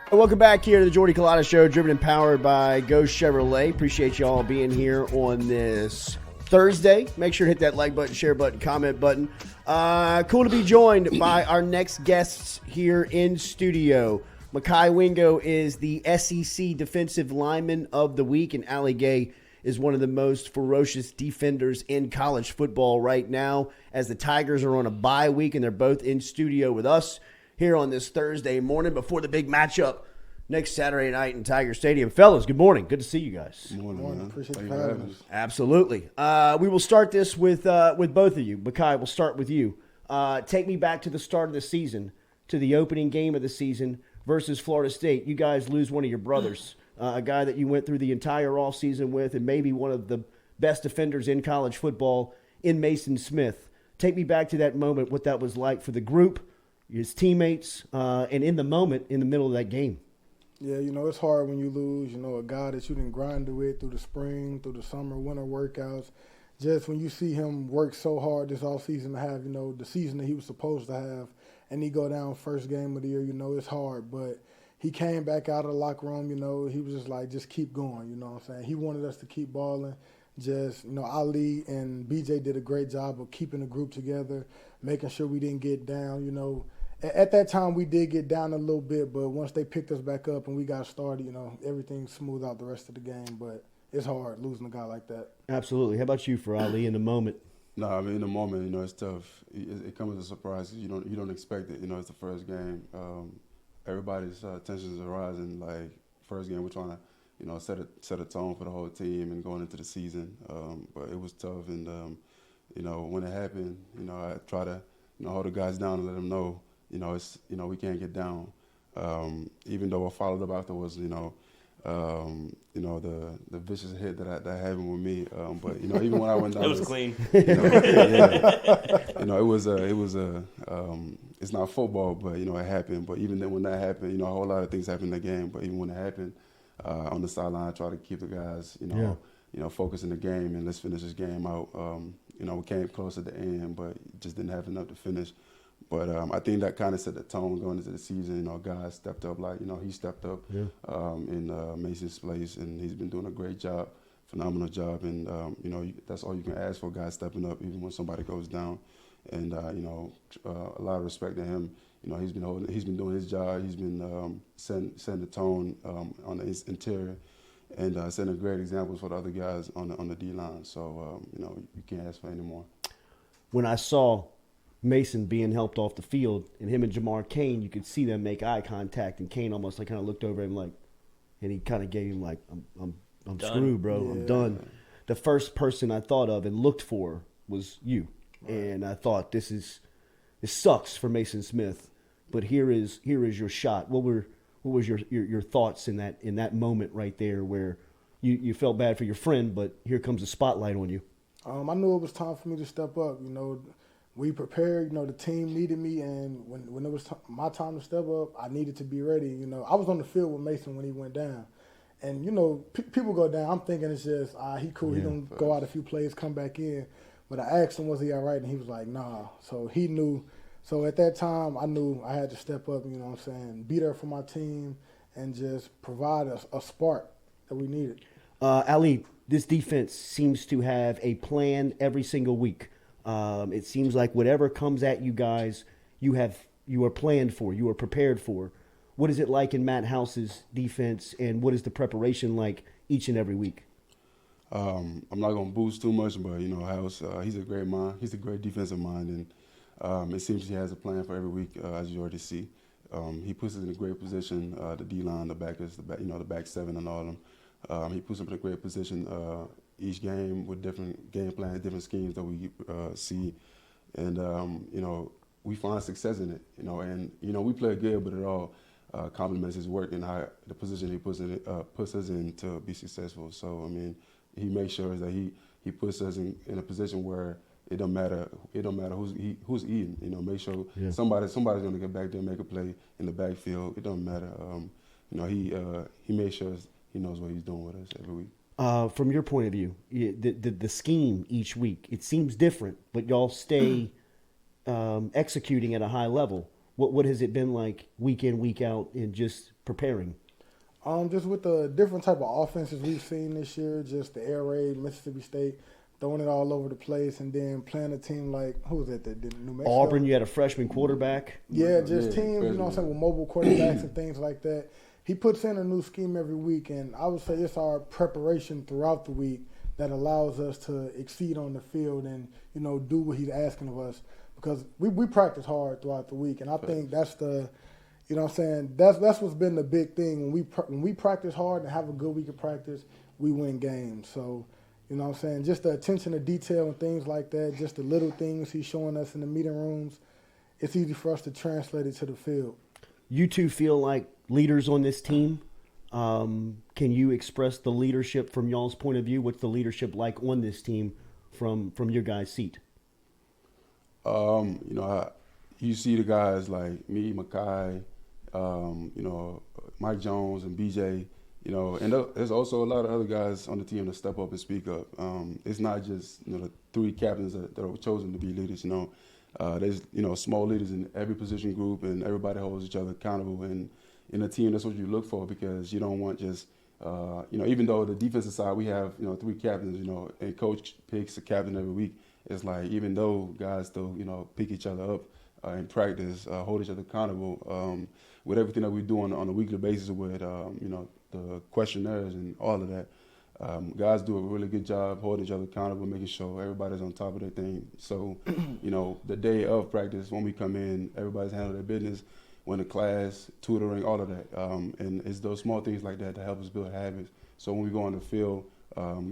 And welcome back here to the Jordy Culotta Show, driven and powered by Go Chevrolet. Appreciate you all being here on this Thursday. Make sure to hit that like button, share button, comment button. Cool to be joined by our next guests here in studio. Mekhi Wingo is the SEC Defensive Lineman of the Week, and Gaye is one of the most ferocious defenders in college football right now, as the Tigers are on a bye week, and they're both in studio with us here on this Thursday morning before the big matchup next Saturday night in Tiger Stadium. Fellas, good morning. Good to see you guys. Good morning. Appreciate you having us. Absolutely. We will start this with both of you. Mekhi, we'll start with you. Take me back to the start of the season, to the opening game of the season versus Florida State. You guys lose one of your brothers, a guy that you went through the entire offseason with, and maybe one of the best defenders in college football in Mason Smith. Take me back to that moment, what that was like for the group, his teammates, and in the moment, in the middle of that game. Yeah, it's hard when you lose, a guy that you didn't grind with through the spring, through the summer, winter workouts. Just when you see him work so hard this offseason to have, the season that he was supposed to have, and he go down first game of the year, it's hard. But he came back out of the locker room, he was just like, just keep going, you know what I'm saying? He wanted us to keep balling. Just, Ali and BJ did a great job of keeping the group together, making sure we didn't get down, At that time, we did get down a little bit, but once they picked us back up and we got started, everything smoothed out the rest of the game. But it's hard losing a guy like that. Absolutely. How about you, for Ali, in the moment? No, I mean, in the moment, it's tough. It comes as a surprise. You don't expect it. It's the first game. Everybody's tensions are rising. Like, first game, we're trying to, set a tone for the whole team and going into the season. But it was tough. And, when it happened, I try to, hold the guys down and let them know, it's, we can't get down. Even though I followed up afterwards, the vicious hit that happened with me. But even when I went down, it was clean. It was it's not football, but it happened. But even then, when that happened, a whole lot of things happened in the game. But even when it happened, on the sideline, I try to keep the guys, focused in the game and let's finish this game out. We came close at the end, but just didn't have enough to finish. But I think that kind of set the tone going into the season. Guys stepped up he stepped up in Mason's place, and he's been doing a great job, phenomenal job. And, that's all you can ask for, guys stepping up even when somebody goes down. And, a lot of respect to him. He's been doing his job. He's been setting the tone on the interior and setting great examples for the other guys on the D-line. So, you can't ask for any more. When I saw Mason being helped off the field, and him and Jamar Cain, you could see them make eye contact, and Cain almost kind of looked over him and he kind of gave him I'm screwed, bro. Yeah. I'm done. The first person I thought of and looked for was you, right. And I thought this sucks for Mason Smith, but here is your shot. What was your thoughts in that moment right there where you felt bad for your friend, but here comes the spotlight on you? I knew it was time for me to step up. We prepared, the team needed me, and when it was my time to step up, I needed to be ready. I was on the field with Mason when he went down. And, people go down. I'm thinking it's just, he cool. He going to go out a few plays, come back in. But I asked him, was he all right? And he was like, nah. So he knew. So at that time, I knew I had to step up, be there for my team and just provide a spark that we needed. Ali, this defense seems to have a plan every single week. It seems like whatever comes at you guys, you are planned for, you are prepared for. What is it like in Matt House's defense, and what is the preparation like each and every week? I'm not going to boost too much, but, House, he's a great mind. He's a great defensive mind, and it seems he has a plan for every week, as you already see. He puts us in a great position, the D-line, the backers, the back seven and all of them. He puts them in a great position each game with different game plans, different schemes that we see. And, we find success in it, and, we play good, but it all complements his work and how the position he puts us in to be successful. So, I mean, he makes sure that he puts us in a position where it don't matter who's eating, make sure somebody's going to get back there and make a play in the backfield. It don't matter. He makes sure he knows what he's doing with us every week. From your point of view, the scheme each week, it seems different, but y'all stay executing at a high level. What has it been like week in, week out in just preparing? Just with the different type of offenses we've seen this year, just the air raid, Mississippi State, throwing it all over the place, and then playing a team like, who was that did New Mexico? Auburn, you had a freshman quarterback. Yeah, just teams, you know what I'm saying, with mobile quarterbacks and things like that. He puts in a new scheme every week, and I would say it's our preparation throughout the week that allows us to exceed on the field and, you know, do what he's asking of us. Because we practice hard throughout the week, and I think that's the, you know what I'm saying, that's what's been the big thing. When we practice hard and have a good week of practice, we win games. So, you know what I'm saying, just the attention to detail and things like that, just the little things he's showing us in the meeting rooms, it's easy for us to translate it to the field. You two feel like leaders on this team. Can you express the leadership from y'all's point of view? What's the leadership like on this team from your guys' seat? You know, you see the guys like me, Mekhi, you know, Mike Jones and BJ, you know, and there's also a lot of other guys on the team that step up and speak up. It's not just, you know, the three captains that are chosen to be leaders, you know. There's, you know, small leaders in every position group, and everybody holds each other accountable. And in a team, that's what you look for, because you don't want just, you know, even though the defensive side, we have, you know, three captains, you know, and coach picks a captain every week. It's like, even though guys still, you know, pick each other up in practice, hold each other accountable with everything that we do on a weekly basis with, you know, the questionnaires and all of that. Guys do a really good job holding each other accountable, making sure everybody's on top of their thing. So, you know, the day of practice, when we come in, everybody's handling their business, went to class, tutoring, all of that. And it's those small things like that help us build habits. So when we go on the field,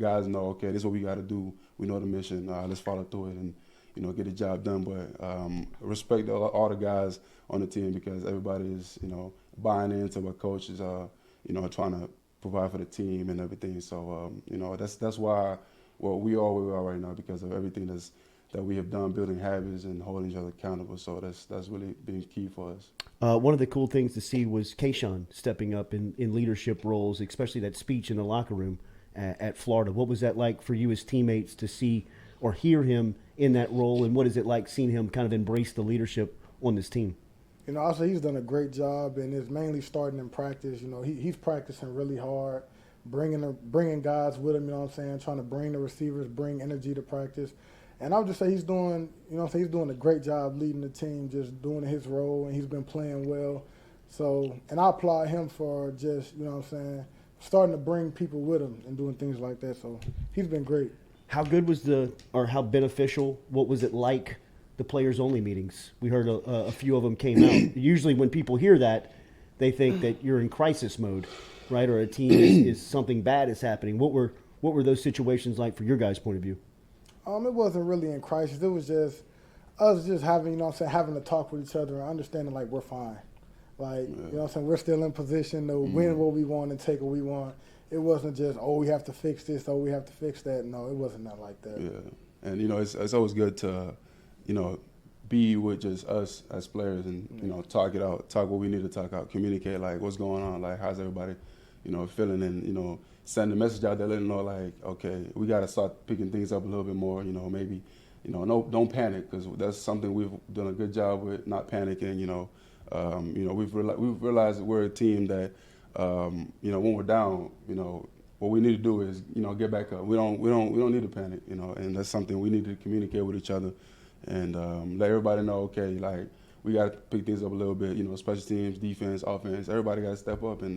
guys know, okay, this is what we got to do. We know the mission. Let's follow through it and, you know, get the job done. But respect all the guys on the team, because everybody is, you know, buying into what coach is, you know, trying to provide for the team and everything. So, you know, that's why, well, we are where we are right now, because of everything that we have done, building habits and holding each other accountable. So that's really been key for us. One of the cool things to see was Keyshawn stepping up in leadership roles, especially that speech in the locker room at Florida. What was that like for you as teammates to see or hear him in that role, and what is it like seeing him kind of embrace the leadership on this team? You know, also he's done a great job, and it's mainly starting in practice. You know, he's practicing really hard, bringing guys with him, you know what I'm saying, trying to bring the receivers, bring energy to practice. And I would just say he's doing, you know what I'm saying, he's doing a great job leading the team, just doing his role, and he's been playing well. So, and I applaud him for just, you know what I'm saying, starting to bring people with him and doing things like that. So he's been great. How good was how beneficial, what was it like, the players-only meetings? We heard a few of them came out. Usually when people hear that, they think that you're in crisis mode, right, or a team is something bad is happening. What were those situations like from your guys' point of view? It wasn't really in crisis. It was just us just having, you know what I'm saying, having to talk with each other and understanding, like, we're fine. Like, you know what I'm saying, we're still in position to win what we want and take what we want. It wasn't just, oh, we have to fix this, oh, we have to fix that. No, it wasn't that like that. Yeah, and, you know, it's always good to, you know, be with just us as players and, you know, talk it out, talk what we need to talk out, communicate, like, what's going on, like, how's everybody, you know, feeling, and, you know, send a message out there letting them know, like, okay, we got to start picking things up a little bit more, you know, maybe, you know, don't panic, because that's something we've done a good job with, not panicking, you know. You know, we've realized that we're a team that, you know, when we're down, you know, what we need to do is, you know, get back up. We don't need to panic, you know, and that's something we need to communicate with each other and let everybody know, okay, like, we got to pick things up a little bit, you know, special teams, defense, offense, everybody got to step up and,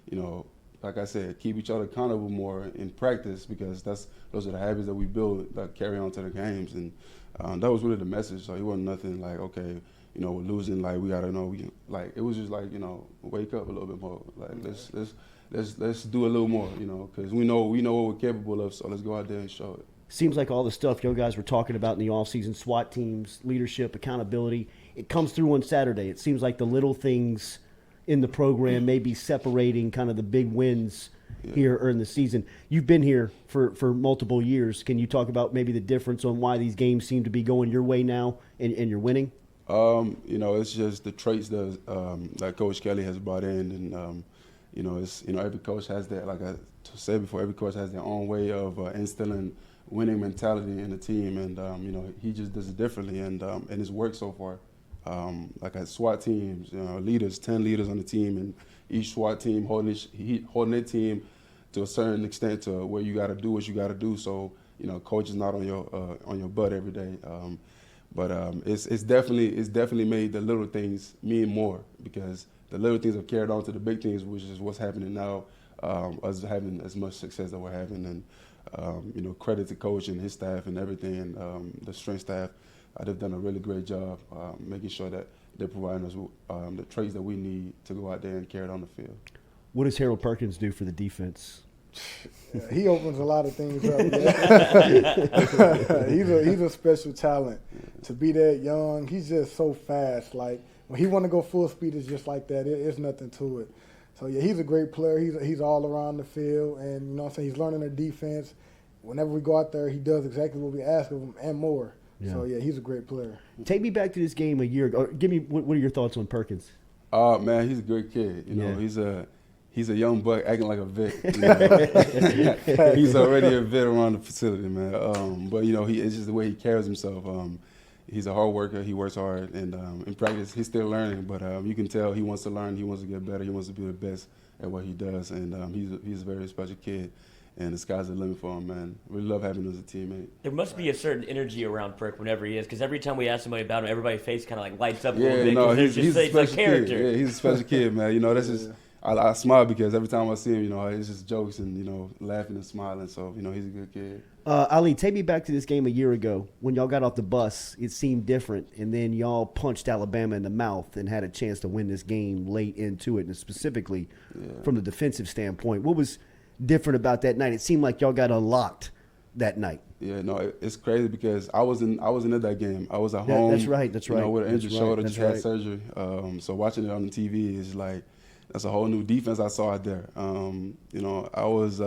you know, like I said, keep each other accountable more in practice, because those are the habits that we build that carry on to the games. And that was really the message. So it wasn't nothing like, okay, you know, we're losing, like, we got to know, like, it was just like, you know, wake up a little bit more. Like, let's do a little more, you know, because we know what we're capable of, so let's go out there and show it. Seems like all the stuff you guys were talking about in the offseason, SWAT teams, leadership, accountability, it comes through on Saturday. It seems like the little things in the program may be separating kind of the big wins here or in the season. You've been here for multiple years. Can you talk about maybe the difference on why these games seem to be going your way now and you're winning? You know, it's just the traits that Coach Kelly has brought in, and you know, it's, you know, every coach has that, like I said before, every coach has their own way of instilling winning mentality in the team, and you know, he just does it differently, and it's worked so far. like at SWAT teams, leaders, 10 leaders on the team, and each SWAT team holding their team to a certain extent to where you got to do what you got to do. So coach is not on your butt every day. But it's definitely made the little things mean more, because the little things have carried on to the big things, which is what's happening now. Us having as much success that we're having, and credit to coach and his staff and everything, and the strength staff. They've done a really great job making sure that they're providing us the traits that we need to go out there and carry it on the field. What does Harold Perkins do for the defense? Yeah, he opens a lot of things up. He's a special talent. To be that young, he's just so fast. Like when he want to go full speed, it's just like that. It's nothing to it. So yeah, he's a great player. He's all around the field, and what I'm saying, he's learning the defense. Whenever we go out there, he does exactly what we ask of him and more. Yeah. So yeah, he's a great player. Take me back to this game a year ago. Give me what are your thoughts on Perkins? Man, he's a great kid. He's a young buck acting like a vet. He's already a vet around the facility, man. But it's just the way he carries himself. He's a hard worker. He works hard, and in practice, he's still learning. But you can tell he wants to learn. He wants to get better. He wants to be the best at what he does. And he's a very special kid. And the sky's the limit for him, man. We love having him as a teammate. There must be a certain energy around Perk whenever he is, because every time we ask somebody about him, everybody's face kind of like lights up a little bit. No, he's a special kid. Yeah, he's a special kid, man. That's just I smile because every time I see him, it's just jokes and laughing and smiling. So he's a good kid. Ali, take me back to this game a year ago when y'all got off the bus. It seemed different, and then y'all punched Alabama in the mouth and had a chance to win this game late into it, and specifically from the defensive standpoint. What was different about that night? It seemed like y'all got unlocked that night. Yeah, no, it's crazy because I wasn't at that game. I was at home. That's right. With an injured shoulder, just had surgery. So watching it on the TV is like that's a whole new defense I saw out there. I was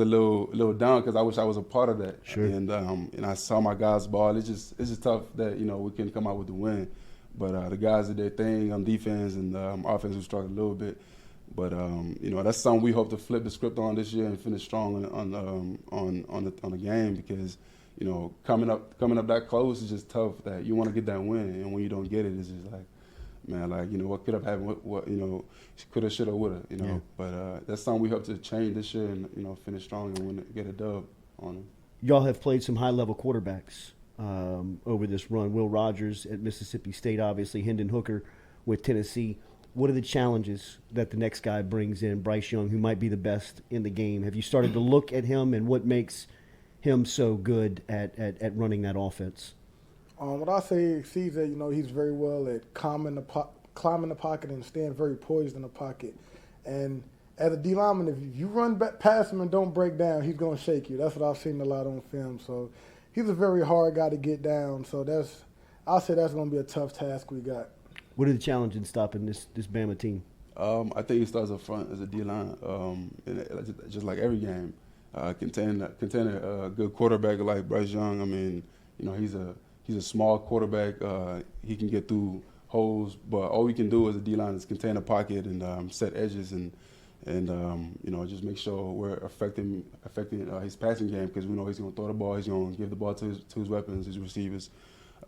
a little down because I wish I was a part of that. Sure. And I saw my guys ball. It's just tough that we couldn't come out with the win. But the guys did their thing on defense, and offense we struggled a little bit. But that's something we hope to flip the script on this year and finish strong on the game, because coming up that close is just tough. That you want to get that win, and when you don't get it, it's just like, man, what could have happened? What coulda, shoulda, woulda, Yeah. But that's something we hope to change this year and finish strong and get a dub on them. Y'all have played some high-level quarterbacks over this run. Will Rogers at Mississippi State, obviously. Hendon Hooker with Tennessee. What are the challenges that the next guy brings in, Bryce Young, who might be the best in the game? Have you started to look at him, and what makes him so good at running that offense? What I say, CJ, he's very well at climbing the pocket and staying very poised in the pocket. And as a D lineman, if you run past him and don't break down, he's going to shake you. That's what I've seen a lot on film. So he's a very hard guy to get down. So I'll say that's going to be a tough task we got. What are the challenges in stopping this Bama team? I think it starts up front as a D-line, and just like every game. Containing a good quarterback like Bryce Young. I mean, he's a small quarterback. He can get through holes, but all we can do as a D-line is contain the pocket and set edges and just make sure we're affecting his passing game, because we know he's going to throw the ball. He's going to give the ball to his weapons, his receivers,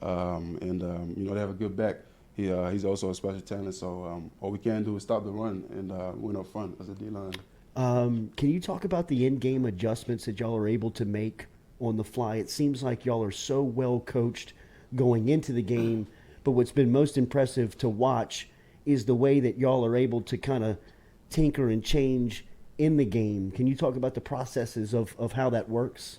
they have a good back. He's also a special talent, so all we can do is stop the run and win up front as a D-line. Can you talk about the in-game adjustments that y'all are able to make on the fly? It seems like y'all are so well coached going into the game, but what's been most impressive to watch is the way that y'all are able to kind of tinker and change in the game. Can you talk about the processes of how that works?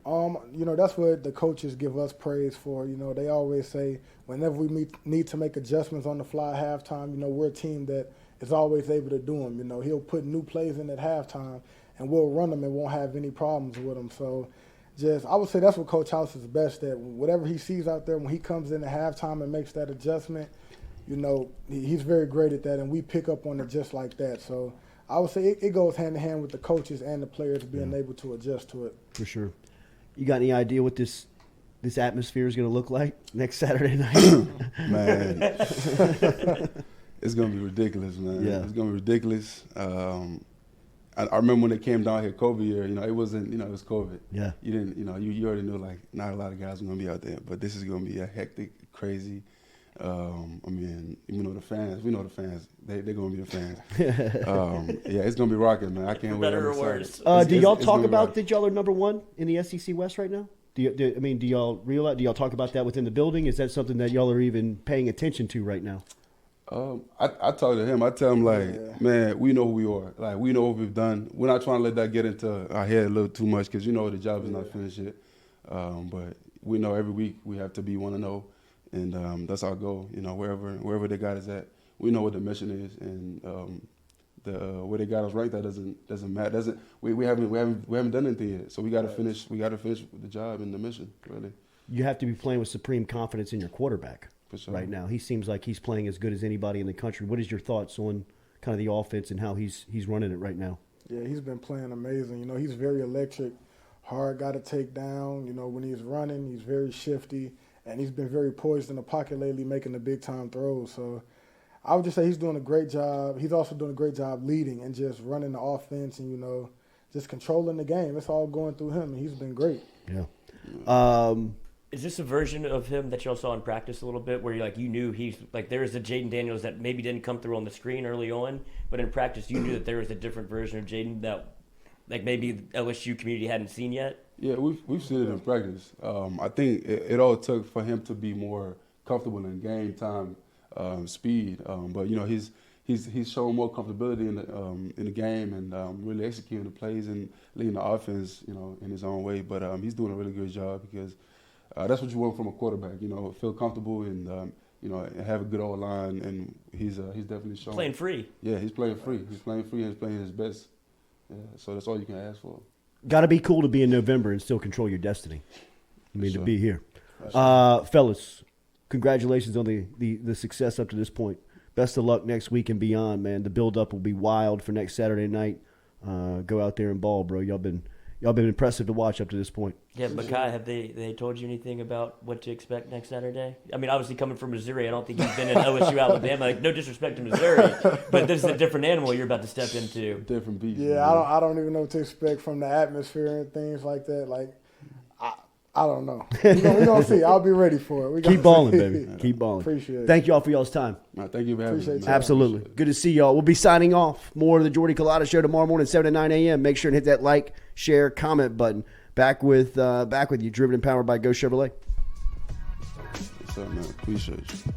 That's what the coaches give us praise for. They always say whenever we need to make adjustments on the fly at halftime, we're a team that is always able to do them. He'll put new plays in at halftime, and we'll run them and won't have any problems with them. So I would say that's what Coach House is best at. Whatever he sees out there, when he comes in at halftime and makes that adjustment, he's very great at that, and we pick up on it just like that. So I would say it goes hand in hand with the coaches and the players being able to adjust to it. For sure. You got any idea what this atmosphere is going to look like next Saturday night? Man, it's going to be ridiculous, man. Yeah. It's going to be ridiculous. I remember when it came down here COVID year, it wasn't, it was COVID. Yeah. You didn't, you already knew, like, not a lot of guys were going to be out there. But this is going to be a hectic, crazy, I mean, we know the fans. They're gonna be the fans. Yeah, it's gonna be rocking, man. I can't wait. Better or worse. Do y'all talk about that y'all are number one in the SEC West right now? Do y'all realize? Do y'all talk about that within the building? Is that something that y'all are even paying attention to right now? I talk to him. I tell him like, man, we know who we are. Like, we know what we've done. We're not trying to let that get into our head a little too much because the job is not finished yet. But we know every week we have to be 1-0, and that's our goal. Wherever they got us at, we know what the mission is, and where they got us ranked, that doesn't matter. We haven't done anything yet. So we got to finish. We got to finish the job and the mission. Really, you have to be playing with supreme confidence in your quarterback. Sure. Right now, he seems like he's playing as good as anybody in the country. What is your thoughts on kind of the offense and how he's running it right now? Yeah, he's been playing amazing. He's very electric, hard guy to take down. When he's running, he's very shifty, and he's been very poised in the pocket lately, making the big time throws. So I would just say he's doing a great job. He's also doing a great job leading and just running the offense and just controlling the game. It's all going through him, and he's been great. Yeah. Is this a version of him that y'all saw in practice a little bit where you knew he's like there was a Jayden Daniels that maybe didn't come through on the screen early on, but in practice you knew that there was a different version of Jayden that like maybe the LSU community hadn't seen yet? Yeah, we've seen it in practice. I think it all took for him to be more comfortable in game time speed. But he's shown more comfortability in the game and really executing the plays and leading the offense in his own way. But he's doing a really good job because that's what you want from a quarterback. Feel comfortable and and have a good old line. And he's definitely shown playing free. Yeah, he's playing free. He's playing free and he's playing his best. Yeah, so that's all you can ask for. Got to be cool to be in November and still control your destiny. To be here. Fellas, congratulations on the success up to this point. Best of luck next week and beyond, man. The build-up will be wild for next Saturday night. Go out there and ball, bro. Y'all been impressive to watch up to this point. Yeah, Mekhi, have they told you anything about what to expect next Saturday? I mean, obviously coming from Missouri, I don't think you've been in LSU, Alabama. Like, no disrespect to Missouri, but this is a different animal you're about to step into. Different beast. Yeah, man. I don't even know what to expect from the atmosphere and things like that. Like, I don't know. We're going to see. I'll be ready for it. Keep balling, baby. Keep balling. Appreciate it. Thank you all for y'all's time. Thank you for having me. Absolutely. Good to see y'all. We'll be signing off. More of the Jordy Culotta Show tomorrow morning, 7 to 9 a.m. Make sure and hit that like, share, comment button. Back with you, driven and powered by Go Chevrolet. What's up, man? Appreciate you.